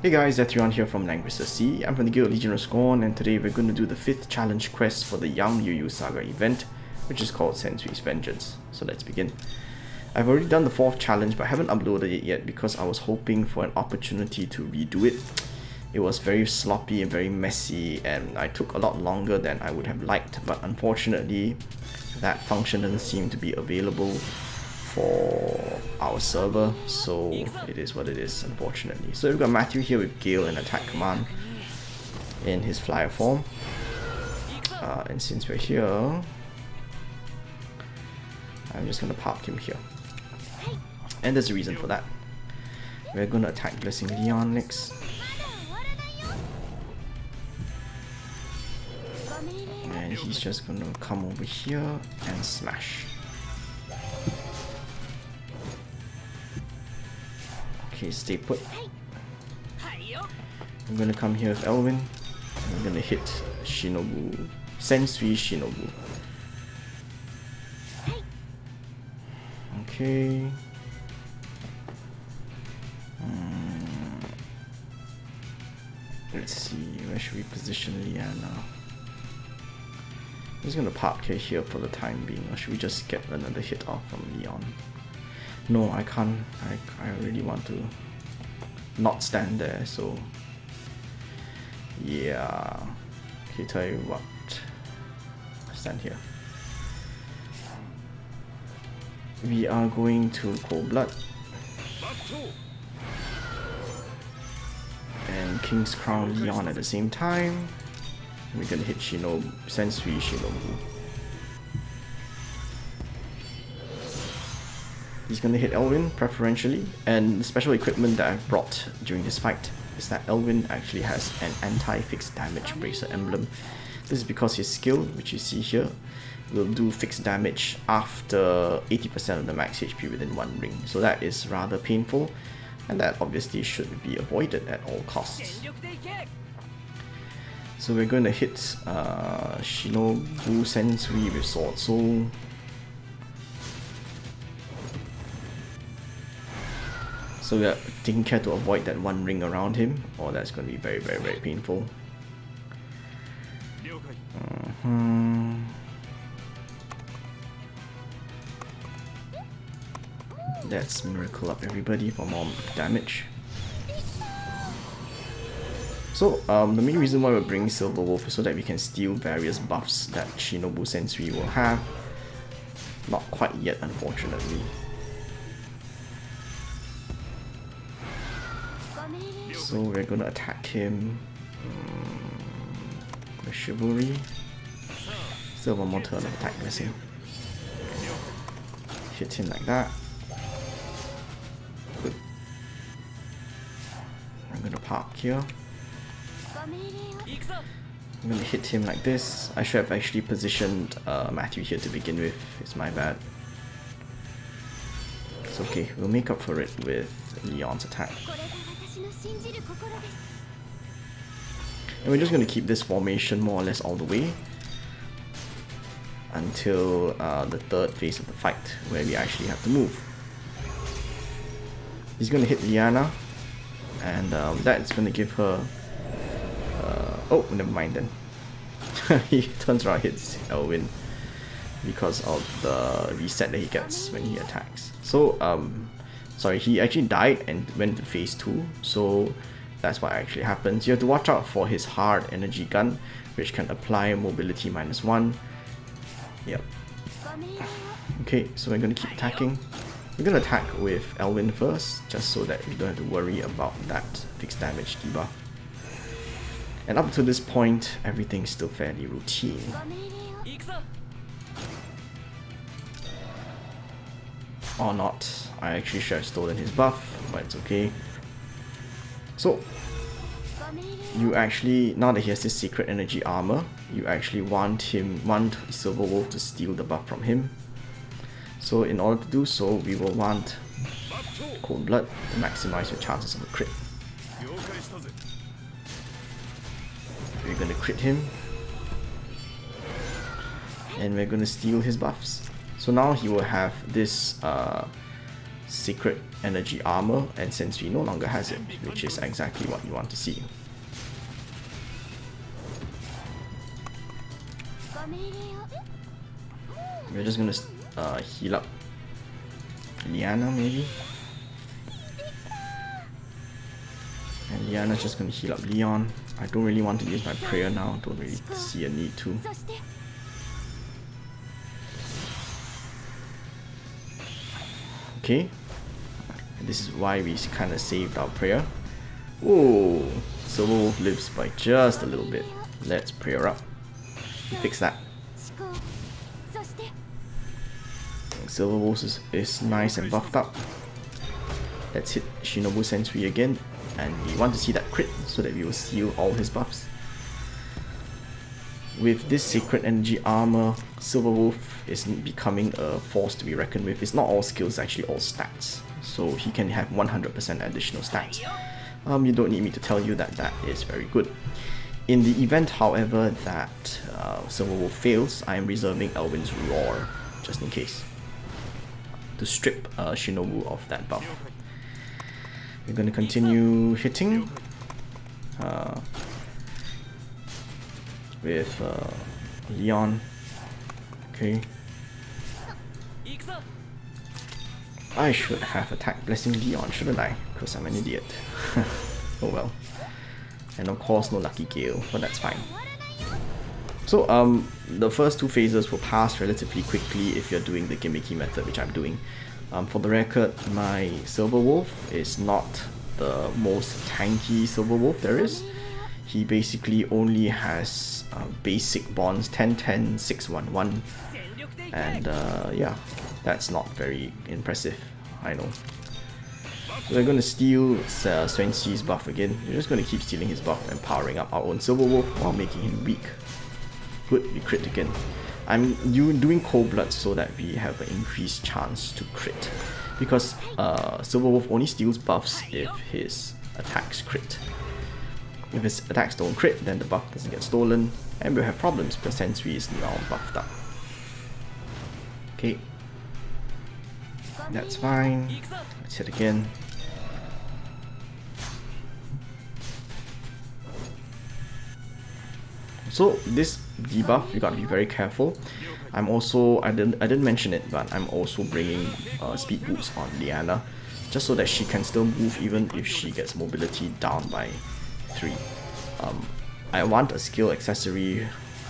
Hey guys, Zethion here from Langrisser. I'm from the Guild Legion of Scorn, and today we're going to do the 5th challenge quest for the Young Yu Yu Saga event, which is called Sensui's Vengeance. So let's begin. I've already done the 4th challenge, but I haven't uploaded it yet because I was hoping for an opportunity to redo it. It was very sloppy and very messy, and I took a lot longer than I would have liked, but unfortunately that function doesn't seem to be available for our server, so it is what it is, unfortunately. So we've got Matthew here with Gale and attack command in his flyer form, and since we're here, I'm just gonna park him here, and there's a reason for that. We're gonna attack Blessing Leon next, and he's just gonna come over here and smash. Okay, stay put. I'm gonna come here with Elwin. I'm gonna hit Shinobu, Sensui Shinobu. Okay. Let's see, where should we position Liana? I'm just gonna park her here for the time being, or should we just get another hit off from Leon? No, I can't. I really want to not stand there, so yeah. Okay, tell you what. Stand here. We are going to Cold Blood and King's Crown Leon at the same time. We're gonna hit Shinobu, Sensui Shinobu. He's gonna hit Elwin preferentially, and the special equipment that I've brought during this fight is that Elwin actually has an anti-fixed damage bracer emblem. This is because his skill, which you see here, will do fixed damage after 80% of the max HP within one ring. So that is rather painful, and that obviously should be avoided at all costs. So we're going to hit Shinobu Sensui with Sword Soul. So we are taking care to avoid that one ring around him, or that's going to be very, very, very painful. Let's miracle up everybody for more damage. So the main reason why we're bringing Silver Wolf is so that we can steal various buffs that Shinobu Sensui will have. Not quite yet, unfortunately. So we're gonna attack him with Chivalry. Still one more turn of attack missing. Hit him like that. Good. I'm gonna park here. I'm gonna hit him like this. I should have actually positioned Matthew here to begin with. It's my bad. It's okay, we'll make up for it with Leon's attack. And we're just going to keep this formation more or less all the way until the 3rd phase of the fight, where we actually have to move. He's going to hit Liana, and that's going to give her... oh, never mind then. He turns around and hits Elwin because of the reset that he gets when he attacks. So, sorry, he actually died and went to phase 2, so that's what actually happens. You have to watch out for his hard energy gun, which can apply mobility -1. Yep. Okay, so we're going to keep attacking. We're going to attack with Elwin first, just so that we don't have to worry about that fixed damage debuff. And up to this point, everything's still fairly routine. Or not. I actually should have stolen his buff, but it's okay. So, you actually, now that he has this Sacred Energy Armour, you actually want Silver Wolf to steal the buff from him. So in order to do so, we will want Cold Blood to maximize your chances of a crit. We're going to crit him, and we're going to steal his buffs. So now he will have this Sacred Energy Armour, and Sensui no longer has it, which is exactly what you want to see. We're just gonna heal up Liana maybe. And Liana's just gonna heal up Leon. I don't really want to use my prayer now, don't really see a need to. Okay, and this is why we kind of saved our prayer. Oh, Silver Wolf lives by just a little bit. Let's prayer up. Fix that. Silver Wolf is nice and buffed up. Let's hit Shinobu Sensui again, and we want to see that crit so that we will seal all his buffs. With this Sacred Energy Armour, Silver Wolf is becoming a force to be reckoned with. It's not all skills, actually all stats. So he can have 100% additional stats. You don't need me to tell you that that is very good. In the event, however, that Silver Wolf fails, I am reserving Elwin's Roar, just in case, to strip Shinobu of that buff. We're going to continue hitting with Leon. Okay. I should have attacked Blessing Leon, shouldn't I? Because I'm an idiot. Oh well. And of course no Lucky Gale, but that's fine. So the first two phases will pass relatively quickly if you're doing the gimmicky method, which I'm doing. For the record, my Silver Wolf is not the most tanky Silver Wolf there is. He basically only has basic bonds 10-10, 6-1-1, and yeah, that's not very impressive, I know. So we're going to steal Sensui's buff again. We're just going to keep stealing his buff and powering up our own Silver Wolf while making him weak. Good, we crit again. I'm doing Cold Blood so that we have an increased chance to crit, because Silver Wolf only steals buffs if his attacks crit. If his attacks don't crit, then the buff doesn't get stolen, and we'll have problems because Sensui is now buffed up. Okay, that's fine. Let's hit again. So this debuff, you gotta be very careful. I'm also, I didn't mention it, but I'm also bringing speed boost on Liana, just so that she can still move even if she gets mobility down by 3. I want a skill accessory,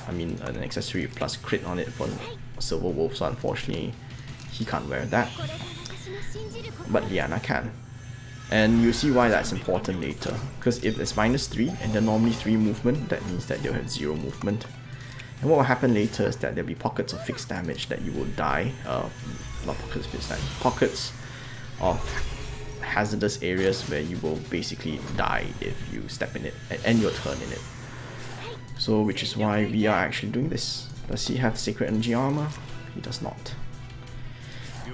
an accessory plus crit on it for Silver Wolf, so unfortunately he can't wear that, but Liana can. And you'll see why that's important later, because if it's -3 and they're normally 3 movement, that means that they'll have 0 movement. And what will happen later is that there'll be pockets of fixed damage that you will die, not pockets of fixed damage, pockets of hazardous areas where you will basically die if you step in it and end your turn in it. So which is why we are actually doing this. Does he have Sacred Energy Armour? He does not.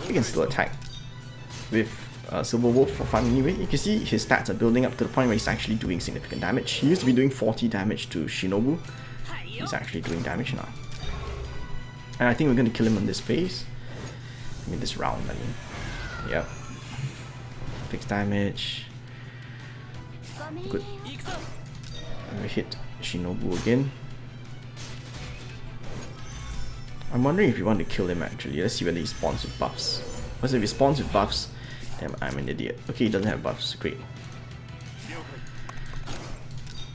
We can still attack with Silver Wolf for fun anyway. You can see his stats are building up to the point where he's actually doing significant damage. He used to be doing 40 damage to Shinobu. He's actually doing damage now. And I think we're going to kill him on this phase. This round, Yep. Fixed damage. Good. We hit Shinobu again. I'm wondering if you want to kill him actually. Let's see whether he spawns with buffs. Because if he spawns with buffs, then I'm an idiot. Okay, he doesn't have buffs. Great.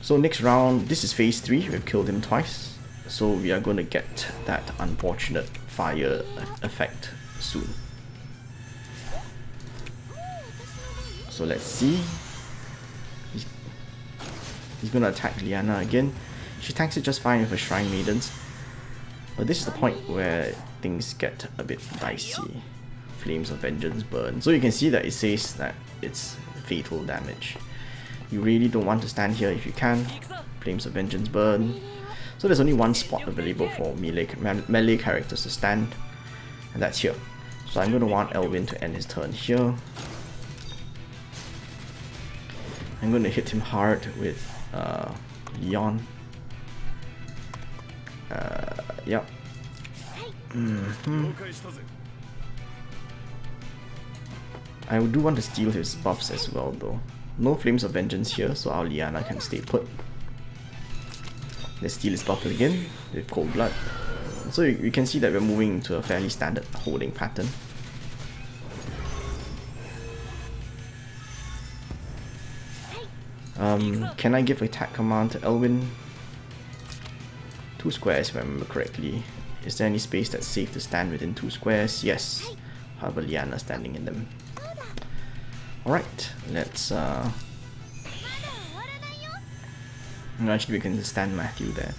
So next round, this is phase 3. We've killed him twice. So we are going to get that unfortunate fire effect soon. So let's see. He's going to attack Liana again. She tanks it just fine with her Shrine Maidens. But this is the point where things get a bit dicey. Flames of Vengeance burn. So you can see that it says that it's fatal damage. You really don't want to stand here if you can. Flames of Vengeance burn. So there's only one spot available for melee characters to stand, and that's here. So I'm going to want Elwin to end his turn here. I'm going to hit him hard with Leon. Yep. I do want to steal his buffs as well though. No Flames of Vengeance here, so our Liana can stay put. Let's steal his buff again with Cold Blood. So you can see that we're moving into a fairly standard holding pattern. Can I give attack command to Elwyn? 2 squares if I remember correctly. Is there any space that's safe to stand within 2 squares? Yes. Have a Liana standing in them. Alright, let's actually we can stand Matthew there.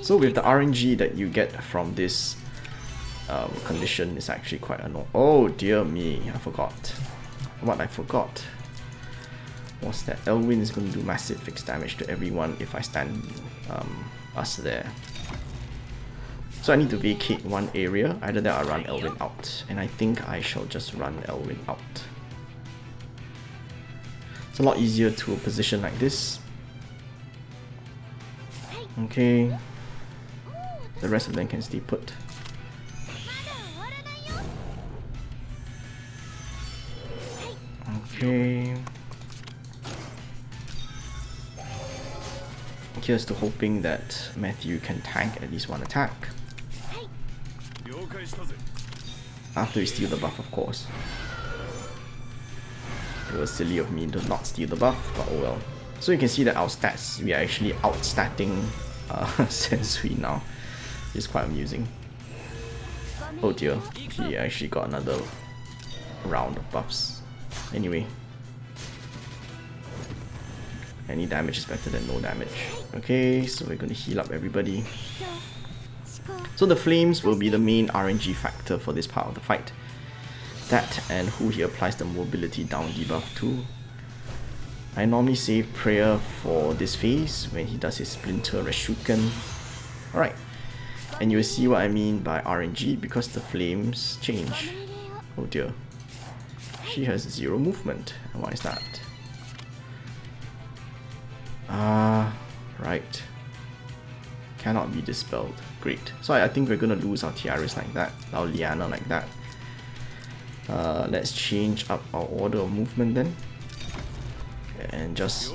So with the RNG that you get from this condition is actually quite annoying. Oh dear me, I forgot. What I forgot was that Elwyn is going to do massive fixed damage to everyone if I stand us there. So I need to vacate one area, either that or run Elwyn out. And I think I shall just run Elwyn out. It's a lot easier to position like this. Okay. The rest of them can stay put. Okay. Here's to hoping that Matthew can tank at least one attack. After we steal the buff, of course. It was silly of me to not steal the buff, but oh well. So you can see that our stats, we are actually outstatting Sensui now. It's quite amusing. Oh dear, he actually got another round of buffs. Anyway. Any damage is better than no damage. Okay, so we're going to heal up everybody. So the flames will be the main RNG factor for this part of the fight. That and who he applies the mobility down debuff to. I normally save prayer for this phase when he does his splinter Reshuken. Alright, and you'll see what I mean by RNG because the flames change. Oh dear. She has 0 movement. And why is that? Right. Cannot be dispelled. Great. So I think we're gonna lose our Tiaris like that, our Liana like that. Let's change up our order of movement then. And just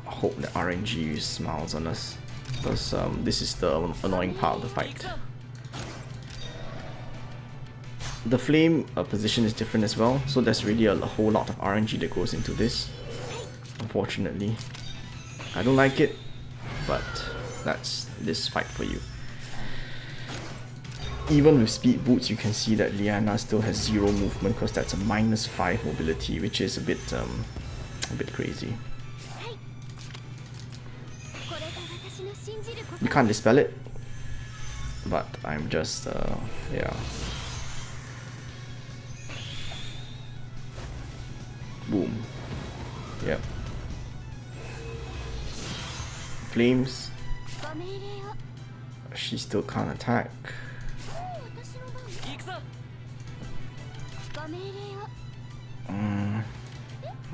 hope that RNG smiles on us. Because this is the annoying part of the fight. The flame position is different as well, so there's really a whole lot of RNG that goes into this. Unfortunately. I don't like it, but that's this fight for you. Even with speed boots, you can see that Liana still has 0 movement because that's a -5 mobility, which is a bit crazy. You can't dispel it, but I'm just yeah. Boom. Yep. Flames. She still can't attack.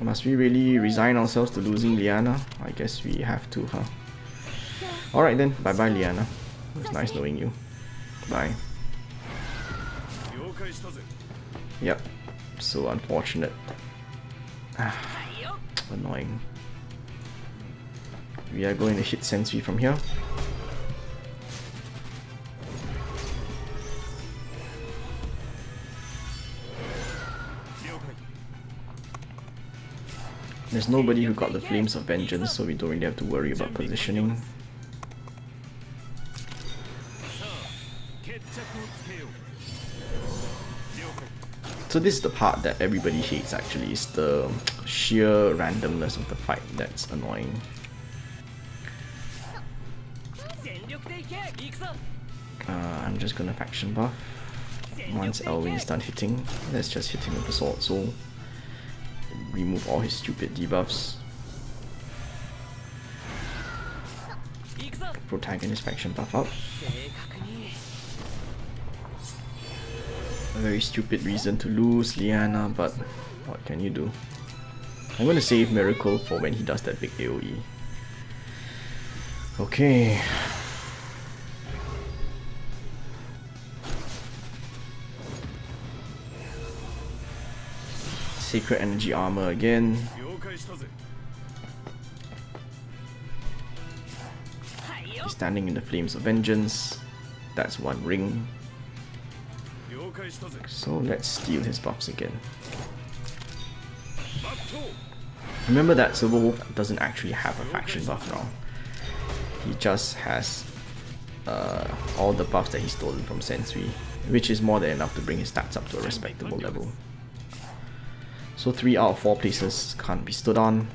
Must we really resign ourselves to losing Liana? I guess we have to, huh? Alright then, bye bye Liana. It was nice knowing you. Bye. Yep, so unfortunate. Annoying. We are going to hit Sensui from here. There's nobody who got the Flames of Vengeance, so we don't really have to worry about positioning. So this is the part that everybody hates actually, is the sheer randomness of the fight that's annoying. I'm just gonna faction buff. Once Elwyn is done hitting, let's just hit him with the Sword Soul. Remove all his stupid debuffs. Protagonist faction buff up. A very stupid reason to lose Liana, but what can you do? I'm gonna save Miracle for when he does that big AoE. Okay. Sacred Energy Armour again. He's standing in the Flames of Vengeance. That's one ring. So let's steal his buffs again. Remember that Silver Wolf doesn't actually have a faction buff now. He just has all the buffs that he's stolen from Sensui, which is more than enough to bring his stats up to a respectable level. So 3 out of 4 places can't be stood on.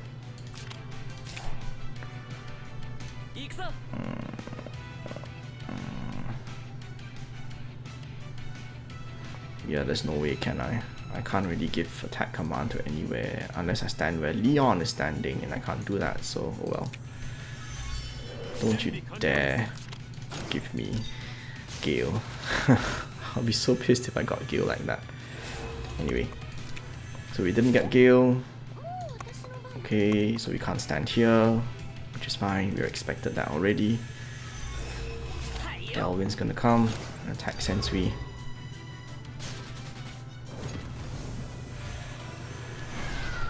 Yeah, there's no way can I. I can't really give attack command to anywhere unless I stand where Leon is standing, and I can't do that, so oh well. Don't you dare give me Gale. I'll be so pissed if I got Gale like that. Anyway, so we didn't get Gale. Okay, so we can't stand here, which is fine. We expected that already. Elwin's gonna come and attack Sensui.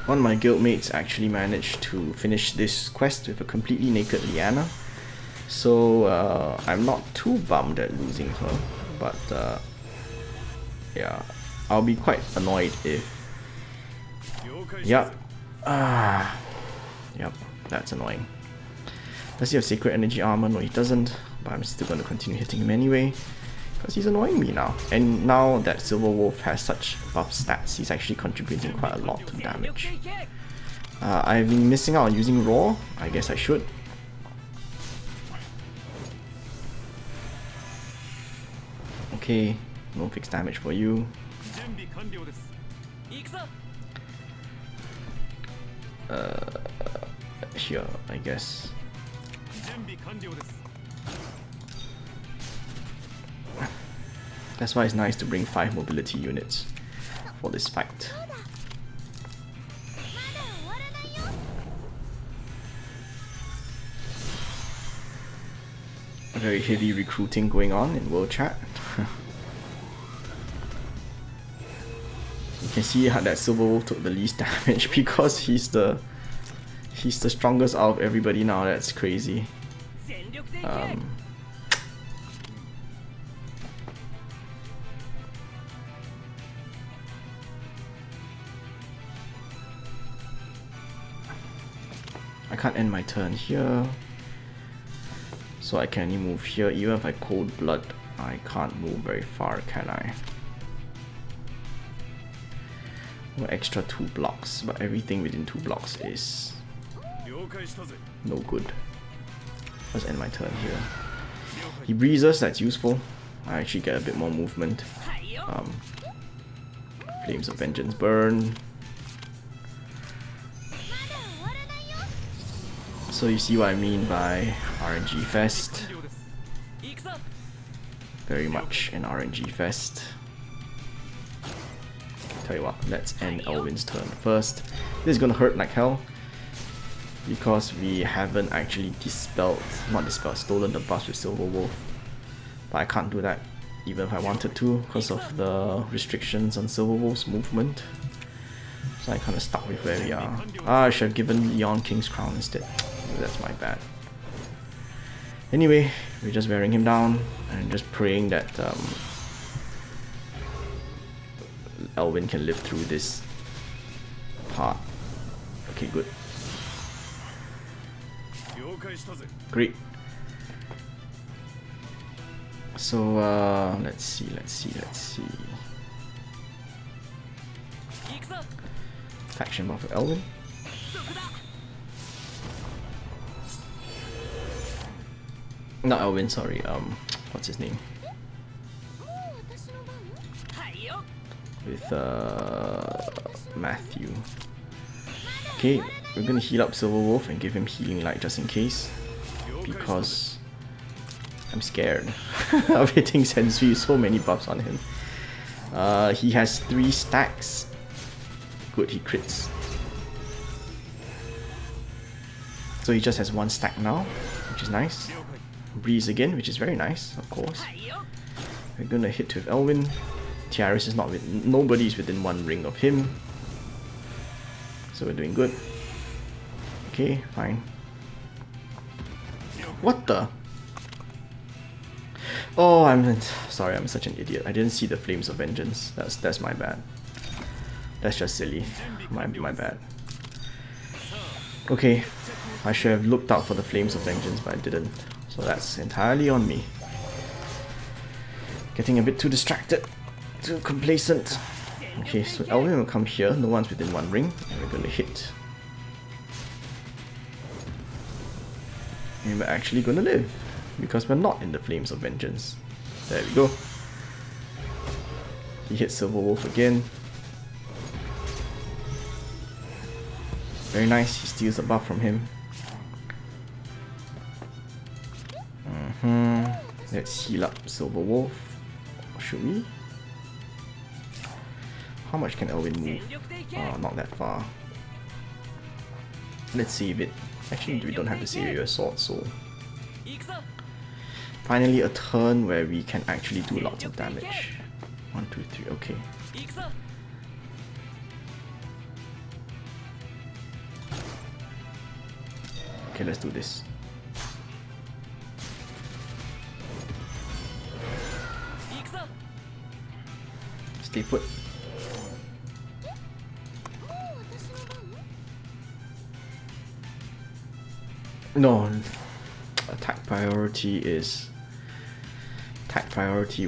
One of my guildmates actually managed to finish this quest with a completely naked Liana. So I'm not too bummed at losing her, but yeah, I'll be quite annoyed if... Yep, yep, that's annoying. Does he have Sacred Energy Armour? No, he doesn't, but I'm still going to continue hitting him anyway, because he's annoying me now. And now that Silver Wolf has such buff stats, he's actually contributing quite a lot to damage. I've been missing out on using Raw. I guess I should. Okay, no fixed damage for you. Here, I guess. That's why it's nice to bring 5 mobility units for this fight. Very heavy recruiting going on in World Chat. You can see how that Silver Wolf took the least damage because he's the strongest out of everybody now. That's crazy. I can't end my turn here, so I can only move here. Even if I cold blood, I can't move very far, can I? No extra 2 blocks, but everything within 2 blocks is no good. Let's end my turn here. He breezes, that's useful. I actually get a bit more movement. Flames of Vengeance burn. So you see what I mean by RNG fest. Very much an RNG fest. Tell you what, let's end Elwin's turn first. This is gonna hurt like hell because we haven't actually stolen the buffs with Silver Wolf. But I can't do that even if I wanted to because of the restrictions on Silver Wolf's movement. So I kinda stuck with where we are. I should have given Leon King's Crown instead. That's my bad. Anyway, we're just wearing him down and just praying that Elwin can live through this part. Okay, good. Great. So let's see. Faction buff for Elwin. Not Elwin, sorry. What's his name? With Matthew. Okay, we're gonna heal up Silver Wolf and give him Healing Light just in case, because I'm scared of hitting Sensui. So many buffs on him. He has 3 stacks. Good, he crits. So he just has 1 stack now, which is nice. Breeze again, which is very nice, of course. We're gonna hit with Elwin. Tiaris is not with, nobody's within 1 ring of him. So we're doing good. Okay, fine. What the? Oh, I'm sorry, I'm such an idiot. I didn't see the Flames of Vengeance. That's my bad. That's just silly. My bad. Okay, I should have looked out for the Flames of Vengeance, but I didn't. So that's entirely on me. Getting a bit too distracted, too complacent. Okay, so Elvin will come here. No one's within one ring, and we're gonna hit. And we're actually gonna live, because we're not in the Flames of Vengeance. There we go. He hits Silver Wolf again. Very nice, he steals a buff from him. Let's heal up Silver Wolf. Or should we? How much can Elvin move? Not that far. Let's save it. Actually, we don't have to save your sword, so... Finally a turn where we can actually do lots of damage. 1, 2, 3, okay. Okay, let's do this. Stay put. No, attack priority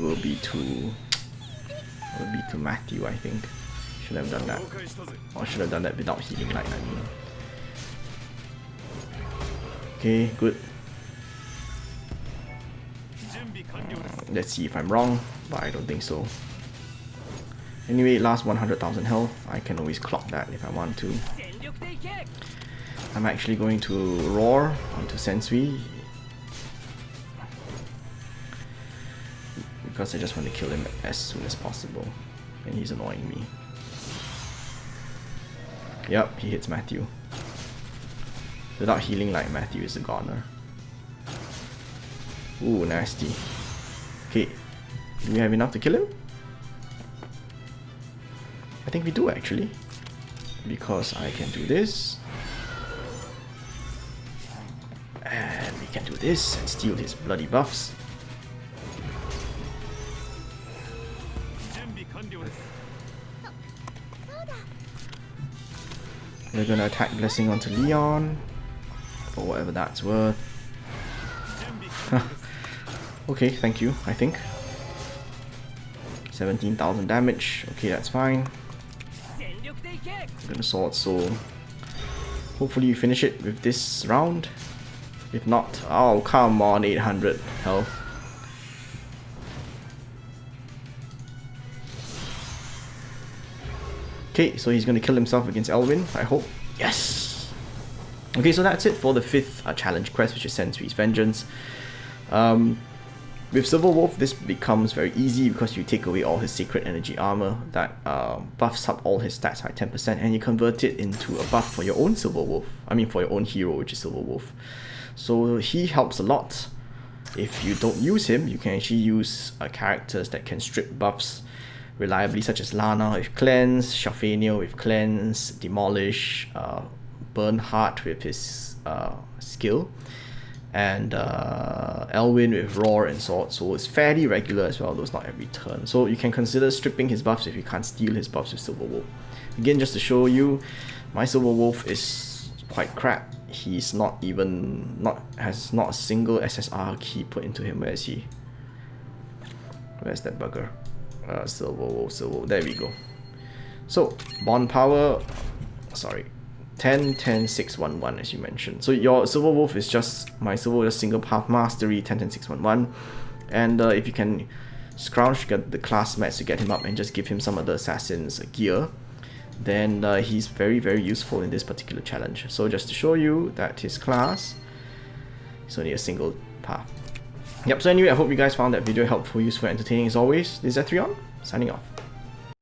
will be to Matthew, I think. Should have done that. Or should have done that without healing light, I mean. Okay, good. Let's see if I'm wrong, but I don't think so. Anyway, last 100,000 health. I can always clock that if I want to. I'm actually going to roar onto Sensui, because I just want to kill him as soon as possible, and he's annoying me. Yep, he hits Matthew. Without healing like Matthew is a goner. Ooh, nasty. Okay, do we have enough to kill him? I think we do actually, because I can do this. And we can do this and steal his bloody buffs. We're gonna attack Blessing onto Leon, for whatever that's worth. Okay, thank you, I think. 17,000 damage, okay, that's fine. I'm gonna Sword Soul. Hopefully you finish it with this round. If not, oh come on, 800 health. Okay, so he's gonna kill himself against Elwin, I hope. Yes! Okay, so that's it for the 5th challenge quest, which is Sensui's Vengeance. With Silver Wolf, this becomes very easy because you take away all his Sacred Energy Armour that buffs up all his stats by 10%, and you convert it into a buff for your own Silver Wolf. I mean for your own hero, which is Silver Wolf. So he helps a lot. If you don't use him, you can actually use characters that can strip buffs reliably, such as Lana with Cleanse, Shafania with Cleanse, Demolish, Bernhardt with his skill, and Elwin with Roar and Sword. So it's fairly regular as well, though it's not every turn. So you can consider stripping his buffs if you can't steal his buffs with Silver Wolf. Again, just to show you, my Silver Wolf is quite crap. He's has not a single SSR key put into him. Where is he? Where's that bugger? Silver Wolf, there we go. So, bond power, sorry, 10, 10, 6, 1, 1 as you mentioned. So your Silver Wolf is just, my Silver Wolf is single path mastery, 10, 10, 6, 1, 1. And if you can scrounge the class mats to get him up and just give him some of the assassin's gear, then he's very, very useful in this particular challenge. So just to show you that his class is only a single path. Yep, so anyway, I hope you guys found that video helpful, useful, entertaining as always. This is Ethereon, signing off.